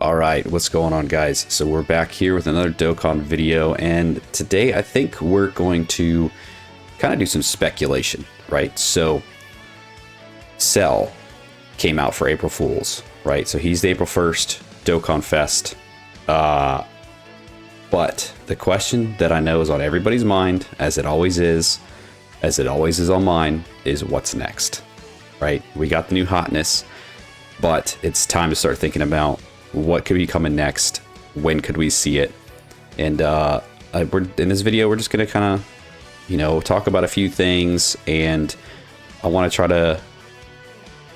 Alright, what's going on, guys? So we're back here with another Dokkan video, and today I think we're going to kind of do some speculation, right? So Cell came out for April Fools, right? So he's the April 1st Dokkan Fest. But the question that I know is on everybody's mind, as it always is on mine, is what's next, right? We got the new hotness, but it's time to start thinking about what could be coming next, when could we see it. And we're in this video, we're just gonna kind of, talk about a few things, and I want to try to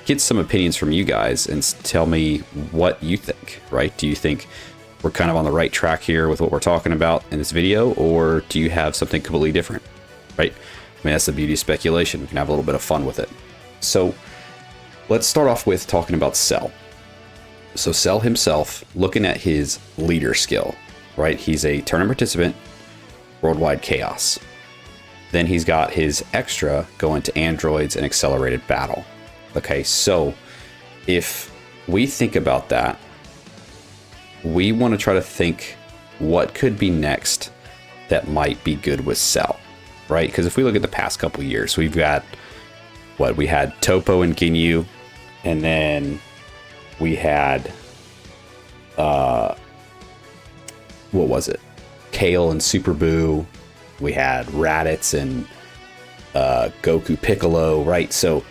get some opinions from you guys and tell me what you think, right? Do you think we're kind of on the right track here with what we're talking about in this video, or do you have something completely different, right? I mean, that's the beauty of speculation. We can have a little bit of fun with it. So let's start off with talking about Cell. So Cell himself, looking at his leader skill, right? He's a tournament participant, worldwide chaos. Then he's got his extra going to androids and accelerated battle. Okay, so if we think about that, we want to try to think what could be next that might be good with Cell, right? Because if we look at the past couple years, we've got we had Topo and Ginyu, and then we had what was it? Kale and Super Boo. We had Raditz and Goku Piccolo, right? So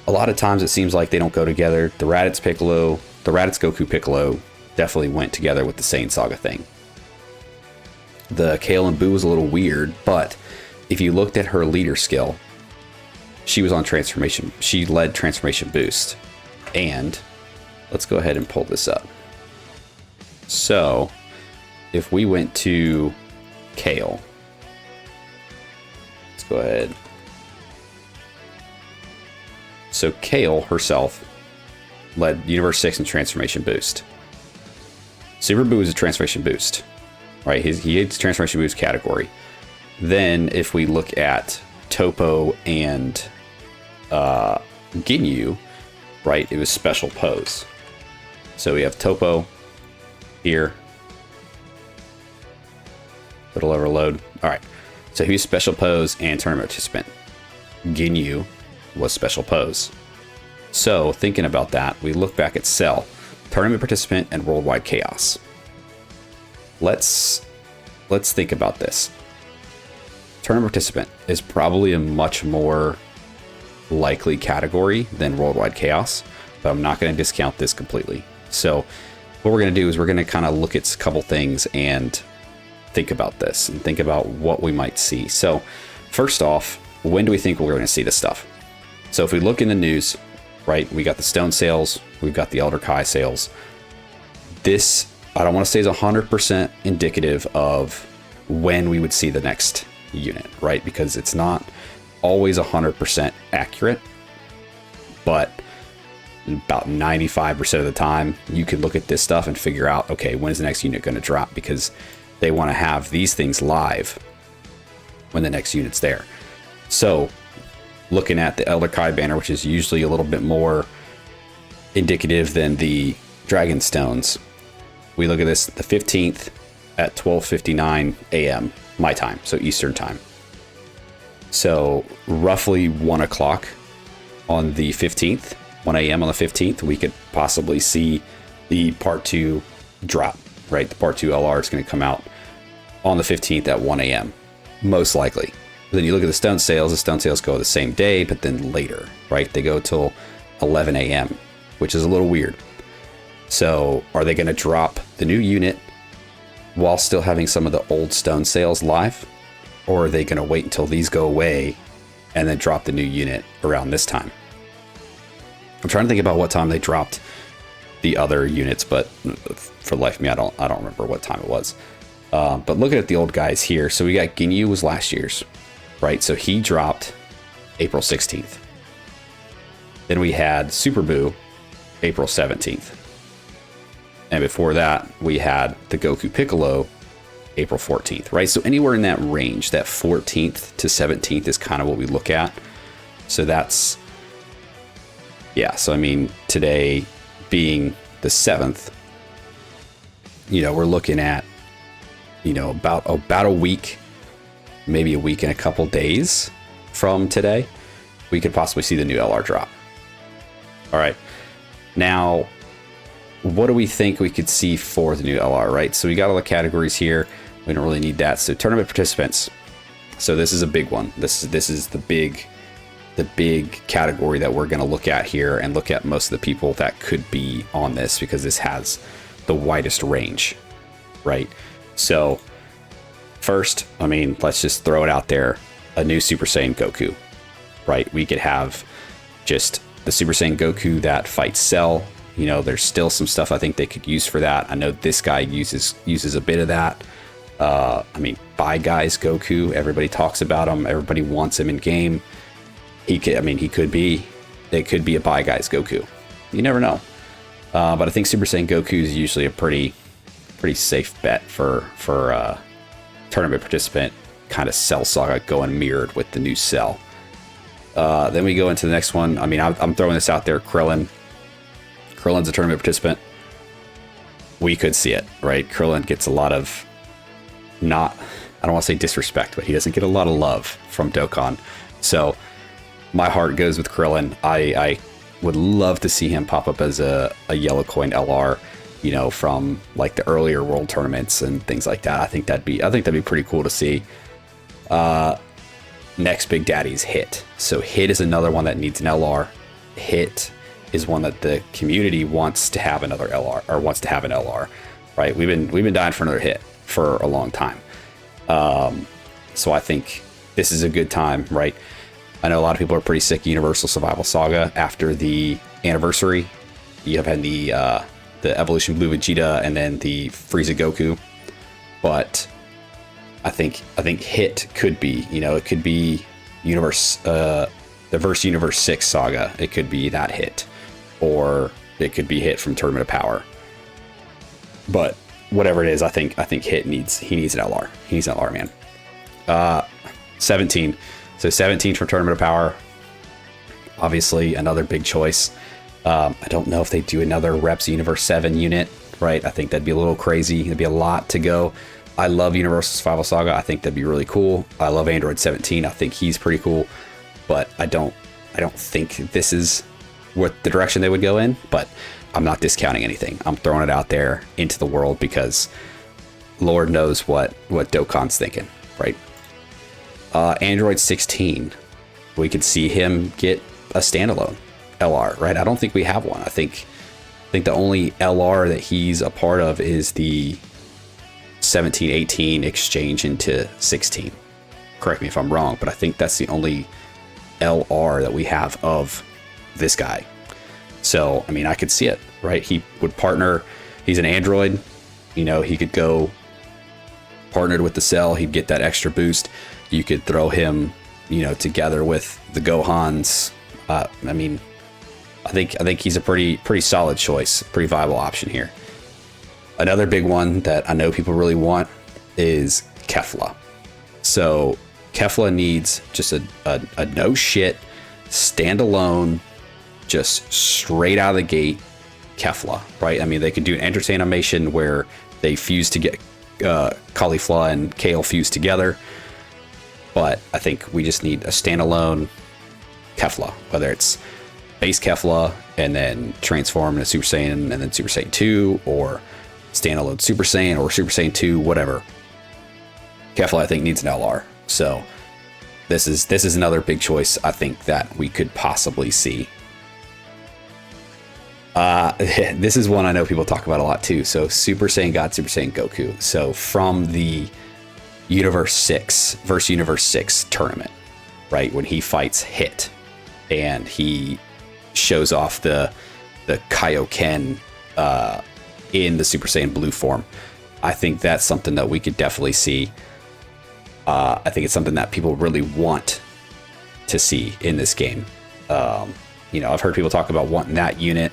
a lot of times it seems like they don't go together. The Raditz Goku Piccolo definitely went together with the Saiyan Saga thing. The Kale and Boo was a little weird, but if you looked at her leader skill, she was on transformation. She led transformation boost. And let's go ahead and pull this up. So if we went to Kale, let's go ahead. So Kale herself led Universe 6 in transformation boost. Super Boo is a transformation boost, right? He hits transformation boost category. Then if we look at Topo and Ginyu, right, it was special pose. So we have Topo here. Little overload. All right, so he was special pose and tournament participant. Ginyu was special pose. So thinking about that, we look back at Cell, tournament participant and worldwide chaos. Let's think about this. Tournament participant is probably a much more likely category than worldwide chaos, but I'm not going to discount this completely. So what we're going to do is we're going to kind of look at a couple things and think about this and think about what we might see. So first off, when do we think we're going to see this stuff? So if we look in the news, right, we got the Stone sales, we've got the Elder Kai sales. This, I don't want to say is 100% indicative of when we would see the next unit, right? Because it's not always 100% accurate, but about 95% of the time you can look at this stuff and figure out, okay, when is the next unit going to drop? Because they want to have these things live when the next unit's there. So looking at the Elder Kai banner, which is usually a little bit more indicative than the Dragon Stones, we look at this the 15th at 12:59 a.m. my time, so Eastern time. So roughly 1 o'clock on the 15th, 1 a.m. on the 15th, we could possibly see the part 2 drop, right? The part 2 LR is going to come out on the 15th at 1 a.m. most likely. Then you look at the Stone sales go the same day, but then later, right? They go till 11 a.m., which is a little weird. So are they going to drop the new unit while still having some of the old Stone sales live? Or are they going to wait until these go away and then drop the new unit around this time? I'm trying to think about what time they dropped the other units, but for the life of me, I don't remember what time it was. But looking at the old guys here, so we got Ginyu was last year's, right? So he dropped April 16th. Then we had Super Boo, April 17th. And before that, we had the Goku Piccolo, April 14th, right? So anywhere in that range, that 14th to 17th is kind of what we look at. So that's, yeah. So I mean, today being the 7th, we're looking at, about a week, maybe a week and a couple days from today, we could possibly see the new LR drop. All right. Now, what do we think we could see for the new LR, right? So we got all the categories here. We don't really need that. So tournament participants. So this is a big one. This is the big category that we're going to look at here, and look at most of the people that could be on this, because this has the widest range, right? So first, let's just throw it out there. A new Super Saiyan Goku, right? We could have just the Super Saiyan Goku that fights Cell. There's still some stuff I think they could use for that. I know this guy uses a bit of that. Bye Guys Goku, everybody talks about him. Everybody wants him in game. It could be a Bye Guys Goku. You never know. But I think Super Saiyan Goku is usually a pretty safe bet for tournament participant kind of Cell saga, going mirrored with the new Cell. Then we go into the next one. I'm throwing this out there. Krillin's a tournament participant. We could see it, right? Krillin gets a lot of, I don't want to say disrespect, but he doesn't get a lot of love from Dokkan. So my heart goes with Krillin. I would love to see him pop up as a yellow coin LR, from like the earlier world tournaments and things like that. I think that'd be pretty cool to see. Next big daddy's Hit. So Hit is another one that needs an LR. Hit is one that the community wants to have another LR, or wants to have an LR, right? We've been dying for another Hit for a long time. So I think this is a good time, right? I know a lot of people are pretty sick of Universal Survival Saga after the anniversary. You have had the Evolution Blue Vegeta and then the Frieza Goku, but I think Hit could be, it could be the Verse Universe 6 saga. It could be that Hit, or it could be Hit from Tournament of Power. But whatever it is, I think Hit needs an LR. He needs an LR, man. 17. So 17 from Tournament of Power. Obviously, another big choice. I don't know if they do another Reps Universe 7 unit, right? I think that'd be a little crazy. It'd be a lot to go. I love Universal Survival Saga. I think that'd be really cool. I love Android 17. I think he's pretty cool. But I don't think this is what the direction they would go in. But I'm not discounting anything. I'm throwing it out there into the world because Lord knows what Dokkan's thinking, right? Android 16, we could see him get a standalone LR, right? I don't think we have one. I think the only LR that he's a part of is the 17-18 exchange into 16. Correct me if I'm wrong, but I think that's the only LR that we have of this guy. So, I could see it, right? He would partner. He's an android. He could go partnered with the Cell. He'd get that extra boost. You could throw him, together with the Gohans. I think he's a pretty solid choice, pretty viable option here. Another big one that I know people really want is Kefla. So Kefla needs just a no shit, standalone, just straight out of the gate Kefla, right? They could do an entertain animation where they fuse to get Caulifla and Kale fused together. But I think we just need a standalone Kefla, whether it's base Kefla and then transform into Super Saiyan and then Super Saiyan 2, or standalone Super Saiyan or Super Saiyan 2, whatever. Kefla, I think, needs an LR. So this is another big choice I think that we could possibly see. This is one I know people talk about a lot too. So Super Saiyan God, Super Saiyan Goku. So from the Universe 6 versus Universe 6 tournament, right? When he fights Hit and he shows off the Kaioken in the Super Saiyan Blue form. I think that's something that we could definitely see. I think it's something that people really want to see in this game. I've heard people talk about wanting that unit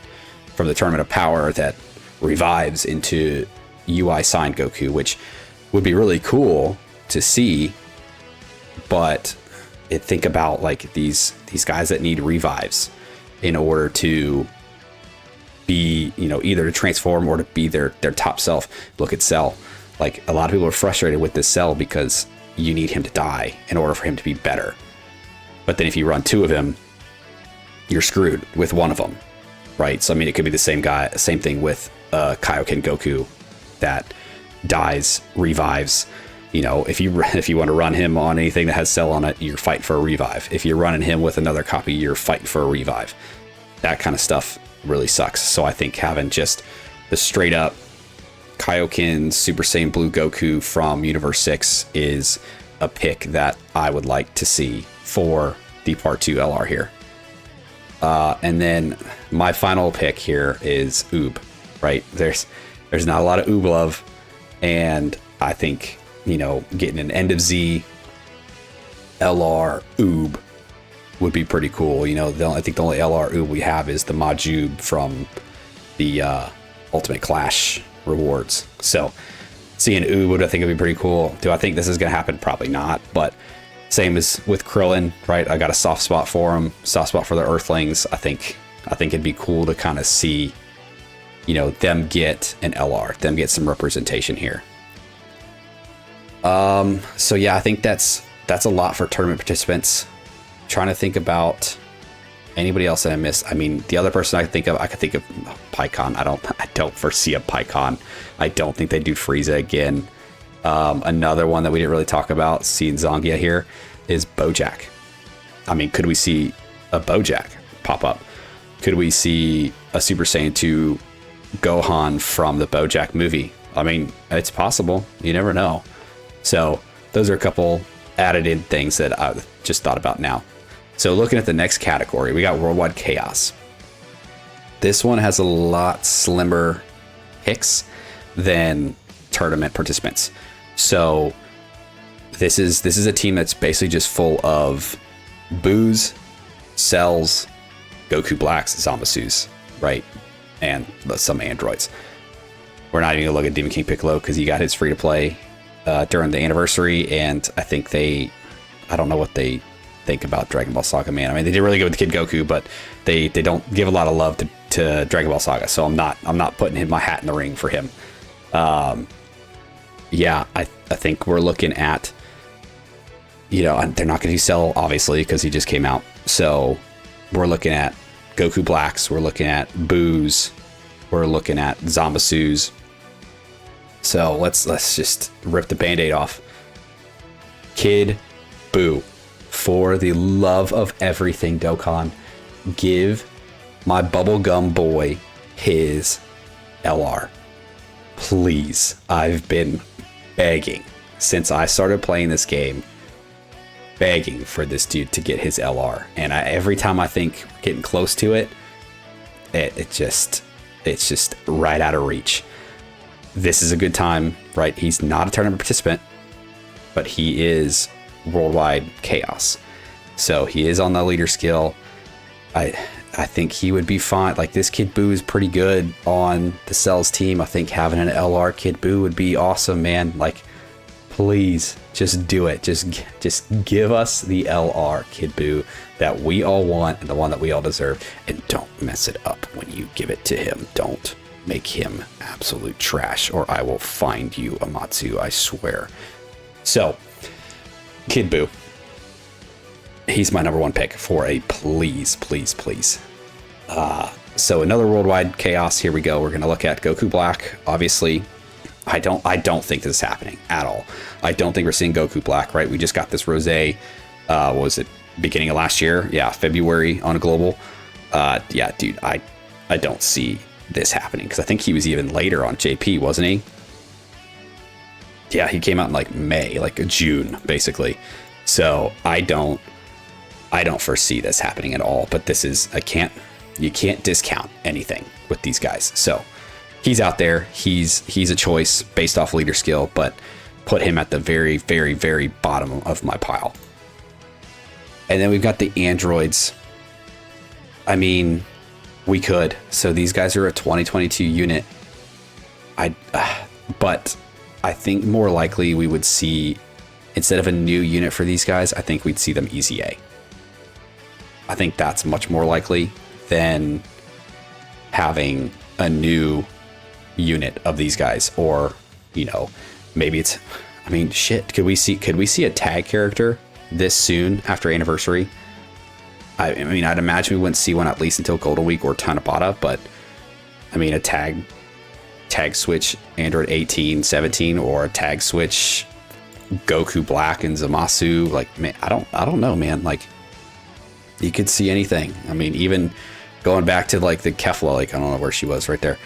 from the Tournament of Power that revives into UI signed Goku, which would be really cool to see. But think about like these guys that need revives in order to be, either to transform or to be their top self. Look at Cell. Like, a lot of people are frustrated with this Cell because you need him to die in order for him to be better. But then if you run 2 of him, you're screwed with one of them, right? So, I mean, it could be the same thing with Kaioken Goku that dies, revives. If you want to run him on anything that has Cell on it, you're fighting for a revive. If you're running him with another copy, you're fighting for a revive. That kind of stuff really sucks. So I think having just the straight up Kaioken Super Saiyan Blue Goku from Universe 6 is a pick that I would like to see for the Part 2 LR here. And then my final pick here is Oob, right? There's not a lot of Oob love, and I think, getting an End of Z LR Oob would be pretty cool. I think the only LR Oob we have is the Majub from the Ultimate Clash rewards. So seeing Oob would, I think, would be pretty cool. Do I think this is going to happen? Probably not, but same as with Krillin, right? I got a soft spot for him, soft spot for the Earthlings. I think it'd be cool to kind of see, them get an LR, them get some representation here. So yeah, I think that's a lot for tournament participants. Trying to think about anybody else that I missed. I mean, the other person I could think of PyCon. I don't foresee a PyCon. I don't think they do Frieza again. Another one that we didn't really talk about, seeing Zangia here, is Bojack. I mean, could we see a Bojack pop up? Could we see a Super Saiyan 2 Gohan from the Bojack movie? I mean, it's possible. You never know. So those are a couple added in things that I just thought about now. So looking at the next category, we got Worldwide Chaos. This one has a lot slimmer picks than tournament participants. So this is a team that's basically just full of Boos, Cells, Goku Blacks, Zamasus, right? And some androids. We're not even gonna look at Demon King Piccolo because he got his free to play during the anniversary, and I think I don't know what they think about Dragon Ball Saga, man. I mean, they did really good with Kid Goku, but they don't give a lot of love to Dragon Ball Saga, so I'm not putting my hat in the ring for him. Yeah, I think we're looking at, they're not going to do Cell, obviously, because he just came out. So we're looking at Goku Blacks, we're looking at Boos, we're looking at Zamasus. So let's just rip the Band-Aid off. Kid Buu, for the love of everything, Dokkan, give my bubblegum boy his LR. Please. I've been begging since I started playing this game, begging for this dude to get his LR. And every time I think we're getting close to it, it's just right out of reach. This is a good time, right? He's not a tournament participant, but he is Worldwide Chaos. So he is on the leader skill. I think he would be fine. Like, this Kid Buu is pretty good on the Cells team. I think having an LR Kid Buu would be awesome, man. Like, please, just do it. Just give us the LR Kid Buu that we all want and the one that we all deserve. And don't mess it up when you give it to him. Don't make him absolute trash, or I will find you, Amatsu, I swear. So, Kid Buu. He's my number one pick for a please. So another Worldwide Chaos. Here we go. We're going to look at Goku Black. Obviously, I don't think this is happening at all. I don't think we're seeing Goku Black, right? We just got this Rosé. What was it? Beginning of last year? Yeah, February on a global. Yeah, dude, I don't see this happening, because I think he was even later on JP, wasn't he? Yeah, he came out in like May, like June, basically. So I don't foresee this happening at all. But this is, you can't discount anything with these guys. So he's out there. He's a choice based off leader skill, but put him at the very, very, very bottom of my pile. And then we've got the androids. I mean, we could. So these guys are a 2022 unit. But I think more likely we would see, instead of a new unit for these guys, I think we'd see them EZA. I think that's much more likely than having a new unit of these guys, or maybe it's, I mean, shit, could we see a tag character this soon after Anniversary? I mean, I'd imagine we wouldn't see one at least until Golden Week or Tanabata, but I mean, a tag switch Android 18, 17, or a tag switch Goku Black and Zamasu, like, man, I don't know, man. Like, you could see anything. I mean, even going back to like the Kefla, like, I don't know where she was right there.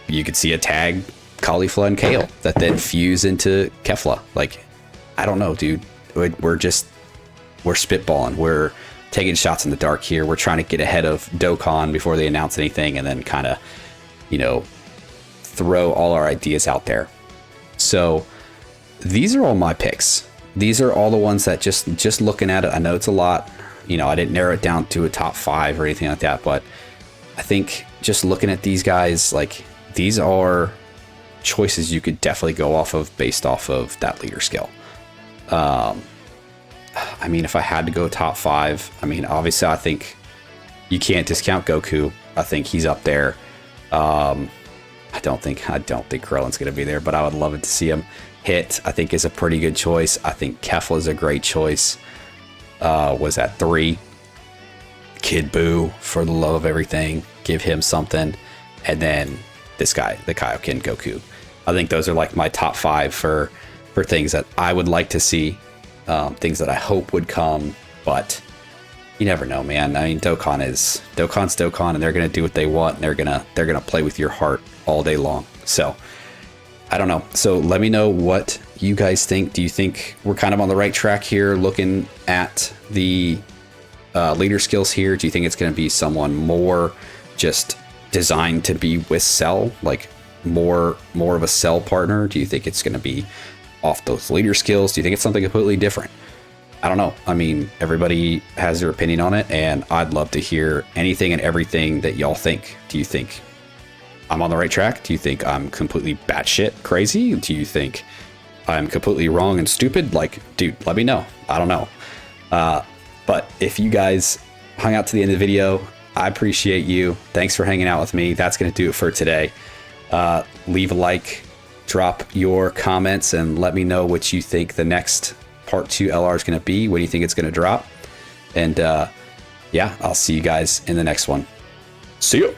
You could see a tag Caulifla and Kale that then fuse into Kefla. Like, I don't know, dude. We're spitballing. We're taking shots in the dark here. We're trying to get ahead of Dokkan before they announce anything, and then kind of, throw all our ideas out there. So these are all my picks. These are all the ones that just looking at it, I know it's a lot. I didn't narrow it down to a top 5 or anything like that, but I think just looking at these guys, like, these are choices you could definitely go off of based off of that leader skill. I mean, if I had to go top 5, I mean, obviously I think you can't discount Goku. I think he's up there. I don't think Krillin's going to be there, but I would love it to see him hit. I think is a pretty good choice. I think Kefla is a great choice. Was at 3. Kid Buu, for the love of everything, give him something. And then this guy, the Kaioken Goku. I think those are like my top 5 for things that I would like to see, things that I hope would come, but you never know, man. I mean, Dokkan's Dokkan, and they're gonna do what they want, and they're gonna play with your heart all day long. So I don't know. So let me know what you guys think. Do you think we're kind of on the right track here, looking at the leader skills here? Do you think it's going to be someone more just designed to be with Cell, like more of a Cell partner? Do you think it's going to be off those leader skills? Do you think it's something completely different? I don't know. I mean, everybody has their opinion on it, and I'd love to hear anything and everything that y'all think. Do you think I'm on the right track? Do you think I'm completely batshit crazy? Do you think I'm completely wrong and stupid? Like, dude, let me know. I don't know. But if you guys hung out to the end of the video, I appreciate you. Thanks for hanging out with me. That's going to do it for today. Leave a like, drop your comments, and let me know what you think the next Part 2 LR is going to be. When do you think it's going to drop? And yeah, I'll see you guys in the next one. See you.